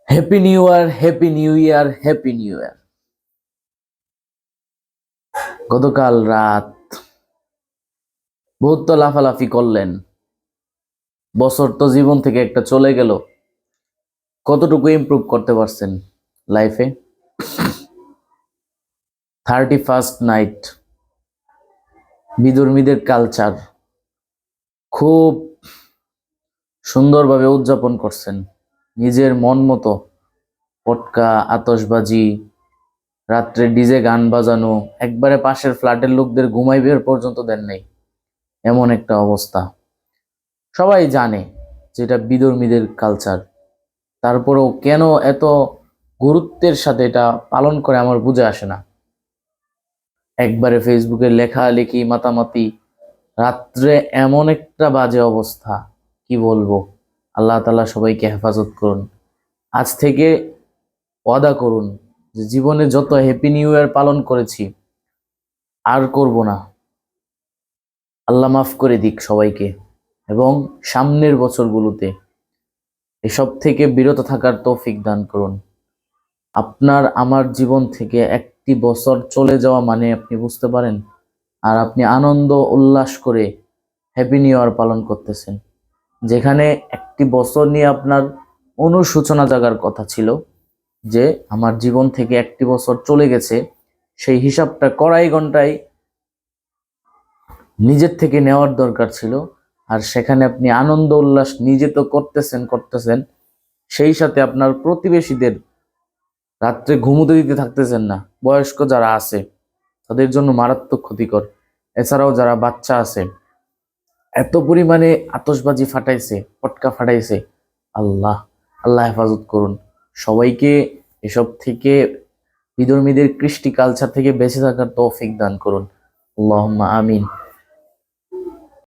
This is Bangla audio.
Happy new year, happy new year, happy new year. গতকাল রাত বহুত তো লাফালাফি করলেন। বছর তো জীবন থেকে একটা চলে গেল। কতটুকু ইমপ্রুভ করতে পারছেন লাইফে? 31st নাইট, বিদুর্মীদের কালচার খুব সুন্দরভাবে উদযাপন করছেন নিজের মন মতো। পটকা, আতশবাজি, রাত্রে ডিজে গান বাজানো, একবারে পাশের ফ্ল্যাটের লোকদের ঘুমাইবের পর্যন্ত দেন নাই, এমন একটা অবস্থা। সবাই জানে যে এটা বিধর্মীদের কালচার, তারপরেও কেন এত গুরুত্বের সাথে এটা পালন করে আমার বুঝে আসে না। একবারে ফেসবুকে লেখালেখি, মাতামাতি, রাত্রে এমন একটা বাজে অবস্থা, কি বলবো। আল্লাহ তাআলা সবাইকে হেফাজত করুন। আজ থেকে ওয়াদা করুন যে জীবনে যত হ্যাপি নিউ ইয়ার পালন করেছি আর করব না। আল্লাহ মাফ করে দিক সবাইকে, এবং সামনের বছরগুলোতে এসব থেকে বিরত থাকার তৌফিক দান করুন। আপনার আমার জীবন থেকে একটি বছর চলে যাওয়া মানে আপনি বুঝতে পারেন, আর আপনি আনন্দ উল্লাস করে হ্যাপি নিউ ইয়ার পালন করতেছেন, যেখানে একটি বছর নিয়ে আপনার অনুশোচনা জাগার কথা ছিল যে আমার জীবন থেকে একটি বছর চলে গেছে। সেই হিসাবটা কড়াই ঘন্টায় নিজের থেকে নেওয়ার দরকার ছিল। আর সেখানে আপনি আনন্দ উল্লাস নিজে তো করতেছেন, সেই সাথে আপনার প্রতিবেশীদের রাত্রে ঘুমোতে দিতে থাকতেছেন না। বয়স্ক যারা আছে তাদের জন্য মারাত্মক ক্ষতিকর। এছাড়াও যারা বাচ্চা আছে, এত পরিমাণে আতশবাজি ফাটাইছে, পটকা ফাটাইছে। আল্লাহ আল্লাহ হেফাজত করুন সবাইকে। এসব থেকে, বিধর্মীদের কৃষ্টি কালচার থেকে বেঁচে থাকার তৌফিক দান করুন। আল্লাহুম্মা আমিন।